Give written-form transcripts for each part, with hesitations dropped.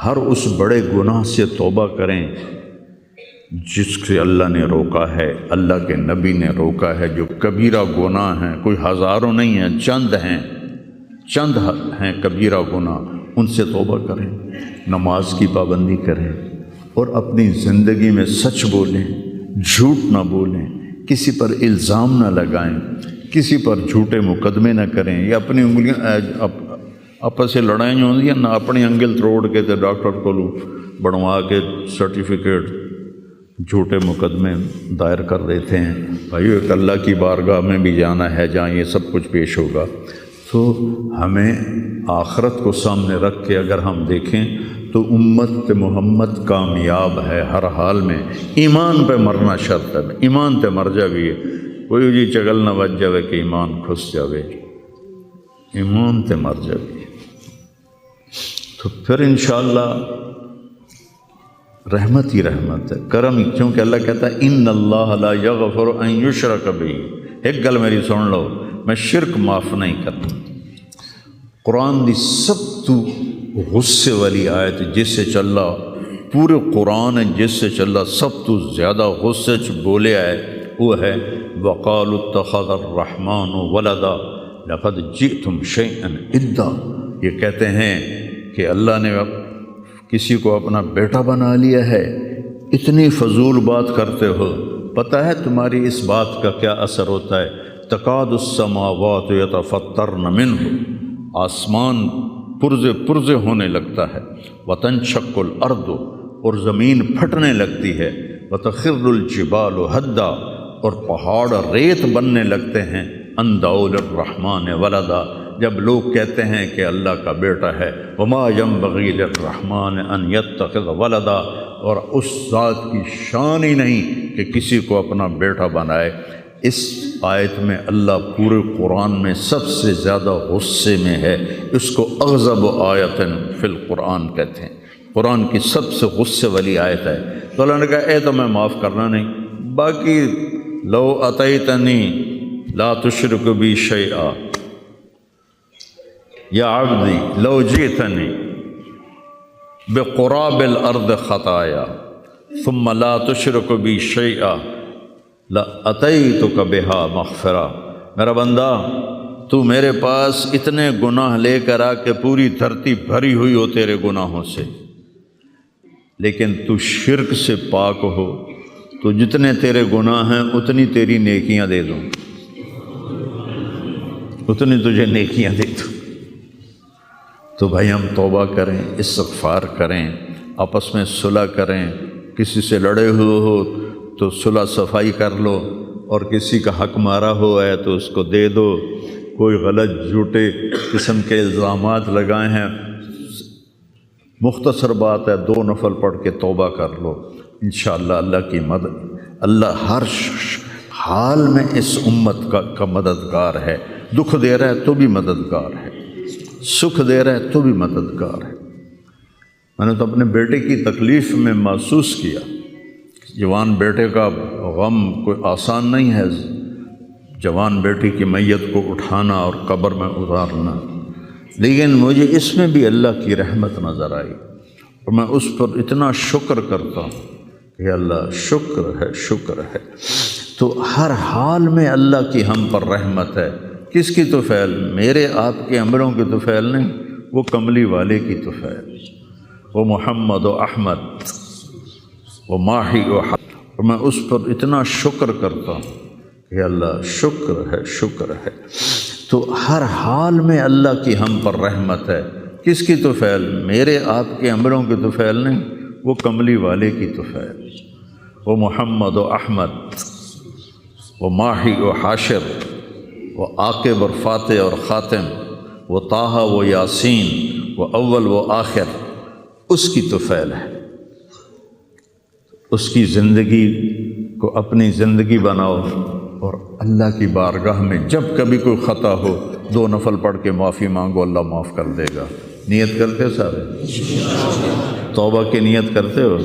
ہر اس بڑے گناہ سے توبہ کریں جس سے اللہ نے روکا ہے، اللہ کے نبی نے روکا ہے۔ جو کبیرہ گناہ ہیں، کوئی ہزاروں نہیں ہیں، چند ہیں کبیرہ گناہ، ان سے توبہ کریں، نماز کی پابندی کریں اور اپنی زندگی میں سچ بولیں، جھوٹ نہ بولیں، کسی پر الزام نہ لگائیں، کسی پر جھوٹے مقدمے نہ کریں، یا اپنی انگلیاں آپس سے لڑائیں ہوتی ہیں نہ، اپنی انگل توڑ کے تو ڈاکٹر کو بنوا کے سرٹیفکیٹ جھوٹے مقدمے دائر کر دیتے ہیں۔ بھائیو، ایک اللہ کی بارگاہ میں بھی جانا ہے جہاں یہ سب کچھ پیش ہوگا۔ تو ہمیں آخرت کو سامنے رکھ کے اگر ہم دیکھیں تو امت محمد کامیاب ہے ہر حال میں۔ ایمان پہ مرنا شرط ہے، ایمان تے مر جاویے، کوئی جی چگل نہ بچ جاوے کہ ایمان کھس جاوے، ایمان تے مر جاویے۔ تو پھر انشاءاللہ رحمت ہی رحمت ہے، کرم ہی، کیونکہ اللہ کہتا ہے ان اللہ لا یغفر ان یشرک بہ۔ ایک گل میری سن لو، میں شرک معاف نہیں کرتا۔ قرآن دی سب تو غصے والی آیت جس سے چلا پورے قرآن جس سے چلا سب تو زیادہ غصے چ بولے آئے وہ ہے وقالوا اتخذ الرحمن ولدا لقد جئتم شیئا ادا۔ یہ کہتے ہیں کہ اللہ نے کسی کو اپنا بیٹا بنا لیا ہے، اتنی فضول بات کرتے ہو۔ پتہ ہے تمہاری اس بات کا کیا اثر ہوتا ہے؟ تکاد السماوات یتفطرن منہ، آسمان پرزے ہونے لگتا ہے، وتنشق الارض، اور زمین پھٹنے لگتی ہے، وتخر الجبال ہدا، اور پہاڑ ریت بننے لگتے ہیں، ان دعوا للرحمن ولدا، جب لوگ کہتے ہیں کہ اللہ کا بیٹا ہے۔ وما ينبغي للرحمن ان يتخذ ولدا، اور اس ذات کی شان ہی نہیں کہ کسی کو اپنا بیٹا بنائے۔ اس آیت میں اللہ پورے قرآن میں سب سے زیادہ غصے میں ہے، اس کو اغضب آیت فی القرآن کہتے ہیں، قرآن کی سب سے غصے والی آیت ہے۔ تو اللہ نے کہا اے تو میں معاف کرنا نہیں، باقی لو اتیتنی لا تشرک بی شیئا یا عبدی لو جئتنی بقراب الارض خطایا ثم لا تشرک بی شیئا لاتیتک بہا مغفرہ۔ میرا بندہ، تو میرے پاس اتنے گناہ لے کر آ کے پوری دھرتی بھری ہوئی ہو تیرے گناہوں سے، لیکن تو شرک سے پاک ہو، تو جتنے تیرے گناہ ہیں اتنی تیری نیکیاں دے دوں، اتنی تجھے نیکیاں دے دوں۔ تو بھائی ہم توبہ کریں، استغفار کریں، آپس میں صلح کریں، کسی سے لڑے ہوئے ہو تو صلح صفائی کر لو، اور کسی کا حق مارا ہوا ہے تو اس کو دے دو، کوئی غلط جھوٹے قسم کے الزامات لگائے ہیں، مختصر بات ہے 2 نفل پڑھ کے توبہ کر لو، انشاءاللہ اللہ کی مدد، اللہ ہر حال میں اس امت کا مددگار ہے، دکھ دے رہا ہے تو بھی مددگار ہے، سکھ دے رہا ہے تو بھی مددگار ہے۔ میں نے تو اپنے بیٹے کی تکلیف میں محسوس کیا، جوان بیٹے کا غم کوئی آسان نہیں ہے، جوان بیٹی کی میت کو اٹھانا اور قبر میں اتارنا، لیکن مجھے اس میں بھی اللہ کی رحمت نظر آئی، اور میں اس پر اتنا شکر کرتا ہوں کہ اللہ شکر ہے، شکر ہے۔ تو ہر حال میں اللہ کی ہم پر رحمت ہے۔ کس کی طفیل؟ میرے آپ کے عملوں کی طفیل نہیں، وہ کملی والے کی طفیل، وہ محمد و احمد و ماہی و حق، اور میں اس پر اتنا شکر کرتا ہوں کہ اللہ شکر ہے، شکر ہے۔ تو ہر حال میں اللہ کی ہم پر رحمت ہے۔ کس کی طفیل؟ میرے آپ کے عملوں کی طفیل نہیں، وہ کملی والے کی طفیل، وہ محمد و احمد و ماہی و حاشر، وہ عاقب اور فاتح اور خاتم، وہ طٰہٰ و یاسین، وہ اول و آخر، اس کی طفیل ہے۔ اس کی زندگی کو اپنی زندگی بناؤ، اور اللہ کی بارگاہ میں جب کبھی کوئی خطا ہو 2 نفل پڑھ کے معافی مانگو، اللہ معاف کر دے گا۔ نیت کرتے ہو سارے؟ توبہ کی نیت کرتے ہو؟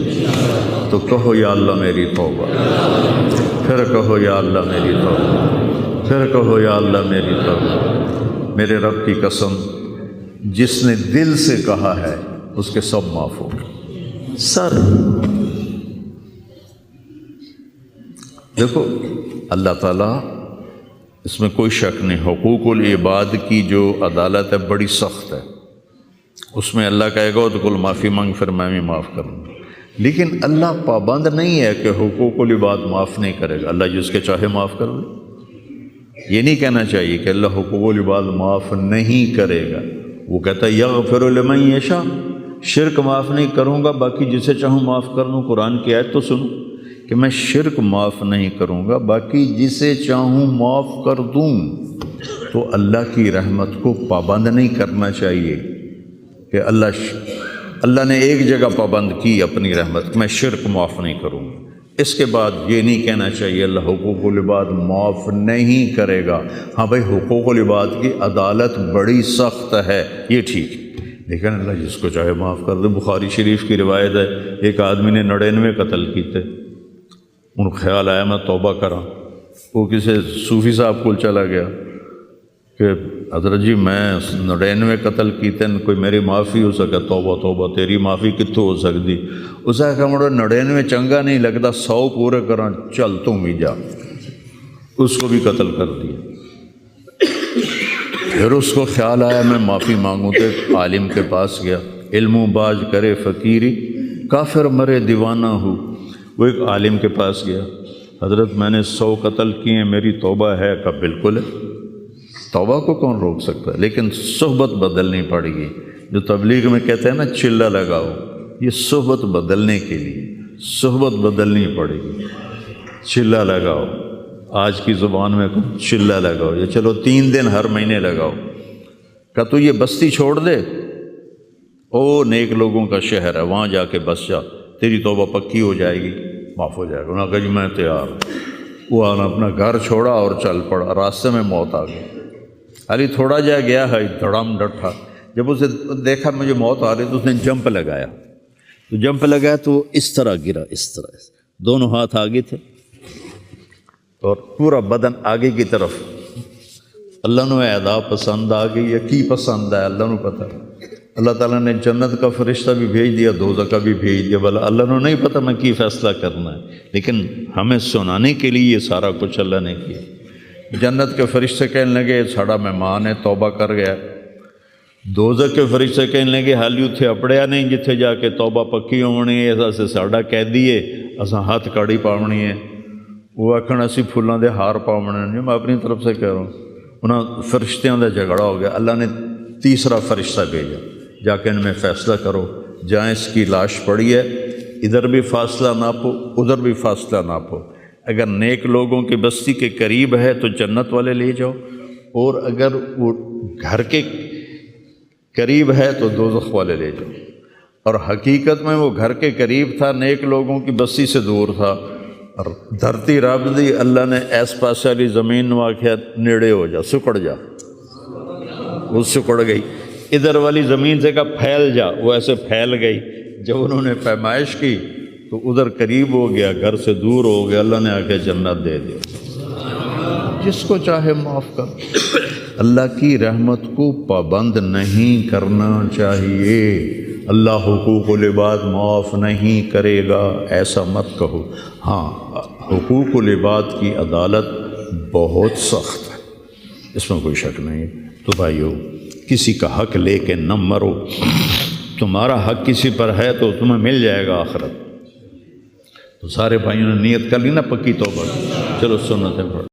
تو کہو یا اللہ میری توبہ، پھر کہو یا اللہ میری توبہ، پھر کہو یا اللہ میری توبہ۔ میرے رب کی قسم، جس نے دل سے کہا ہے اس کے سب معاف ہو گئے سر۔ دیکھو اللہ تعالیٰ، اس میں کوئی شک نہیں، حقوق العباد کی جو عدالت ہے بڑی سخت ہے، اس میں اللہ کہے گا تو کل معافی مانگ، پھر میں بھی معاف کروں گا۔ لیکن اللہ پابند نہیں ہے کہ حقوق العباد معاف نہیں کرے گا، اللہ جس کے چاہے معاف کر دے۔ یہ نہیں کہنا چاہیے کہ اللہ حقوق العباد معاف نہیں کرے گا، وہ کہتا ہے یغفر لمن یشاء، شرک معاف نہیں کروں گا، باقی جسے چاہوں معاف کر دوں۔ قرآن کی آیت تو سنو کہ میں شرک معاف نہیں کروں گا، باقی جسے چاہوں معاف کر دوں۔ تو اللہ کی رحمت کو پابند نہیں کرنا چاہیے کہ اللہ نے ایک جگہ پابند کی اپنی رحمت، میں شرک معاف نہیں کروں گا، اس کے بعد یہ نہیں کہنا چاہیے اللہ حقوق العباد معاف نہیں کرے گا۔ ہاں بھائی، حقوق العباد کی عدالت بڑی سخت ہے، یہ ٹھیک ہے، لیکن اللہ جس کو چاہے معاف کر دے۔ بخاری شریف کی روایت ہے، ایک آدمی نے 99 قتل کیتے، ان کو خیال آیا میں توبہ کراں، وہ کسی صوفی صاحب کو چلا گیا کہ حضرت جی میں 99 قتل کیتے، کوئی میری معافی ہو سکے؟ توبہ توبہ، تیری معافی کتوں ہو سکتی؟ اس نے کہا مڑا 99 چنگا نہیں لگتا، 100 پورے کراں، چل تم بھی جا۔ اس کو بھی قتل کر دیا۔ پھر اس کو خیال آیا میں معافی مانگوں، تو عالم کے پاس گیا، علم و باز کرے فقیری، کافر مرے دیوانہ ہو۔ وہ ایک عالم کے پاس گیا، حضرت میں نے 100 قتل کیے ہیں، میری توبہ ہے؟ کہ بالکل ہے، توبہ کو کون روک سکتا ہے، لیکن صحبت بدلنی پڑے گی۔ جو تبلیغ میں کہتے ہیں نا چلہ لگاؤ، یہ صحبت بدلنے کے لیے صحبت بدلنی پڑے گی۔ چلہ لگاؤ، آج کی زبان میں چلہ لگاؤ، یہ چلو 3 دن ہر مہینے لگاؤ، کہ تو یہ بستی چھوڑ دے، او نیک لوگوں کا شہر ہے، وہاں جا کے بس جا، تیری توبہ پکی ہو جائے گی، معاف ہو جائے گا۔ انہوں نے کہا جی میں تیار ہوں۔ وہ اپنا گھر چھوڑا اور چل پڑا، راستے میں موت آ گئی۔ علی تھوڑا جا گیا ہے، دھڑام ڈٹھا، جب اسے دیکھا مجھے موت آ رہی تو اس نے جمپ لگایا، تو جمپ لگایا تو اس طرح گرا، اس طرح، دونوں ہاتھ آگے تھے اور پورا بدن آگے کی طرف۔ اللہ نے ادا پسند آ گئی یا کی پسند ہے اللہ نے پتہ۔ اللہ تعالیٰ نے جنت کا فرشتہ بھی بھیج دیا، دوزخ کا بھی بھیج دیا، بھلا اللہ نے نہیں پتہ میں کی فیصلہ کرنا ہے، لیکن ہمیں سنانے کے لیے یہ سارا کچھ اللہ نے کیا۔ جنت کے فرشتے کہنے لگے ساڑا مہمان ہے، توبہ کر گیا۔ دوزخ کے فرشتے کہنے لگے حالی اتھے اپڑیا نہیں جتھے جا کے توبہ پکی ہونی ہے، ایسا سے ساڑا قیدی ہے، اساں ہاتھ کاڑی پاونی ہے۔ وہ آکھن اسی پھولاں دے ہار پاونے ہیں، میں اپنی طرف سے کہہ رہا ہوں۔ انہاں فرشتیاں دا جھگڑا ہو گیا، اللہ نے تیسرا فرشتہ بھیجا، جا کے ان میں فیصلہ کرو، جہاں اس کی لاش پڑی ہے ادھر بھی فاصلہ ناپو، ادھر بھی فاصلہ ناپو، اگر نیک لوگوں کی بستی کے قریب ہے تو جنت والے لے جاؤ، اور اگر وہ گھر کے قریب ہے تو دوزخ والے لے جاؤ۔ اور حقیقت میں وہ گھر کے قریب تھا، نیک لوگوں کی بستی سے دور تھا، اور دھرتی رب دی، اللہ نے ایس پاس والی زمین واقعہ نیڑے ہو جا، سکڑ جا، وہ سکڑ گئی۔ ادھر والی زمین سے کہا پھیل جا، وہ ایسے پھیل گئی۔ جب انہوں نے پیمائش کی تو ادھر قریب ہو گیا، گھر سے دور ہو گیا، اللہ نے آ کے جنت دے دیا۔ جس کو چاہے معاف کر۔ اللہ کی رحمت کو پابند نہیں کرنا چاہیے۔ اللہ حقوق العباد معاف نہیں کرے گا ایسا مت کہو۔ ہاں، حقوق العباد کی عدالت بہت سخت ہے، اس میں کوئی شک نہیں۔ تو بھائیو، کسی کا حق لے کے نہ مرو، تمہارا حق کسی پر ہے تو تمہیں مل جائے گا آخرت۔ تو سارے بھائیوں نے نیت کر لی نا پکی توبہ، چلو سنتیں پڑھ۔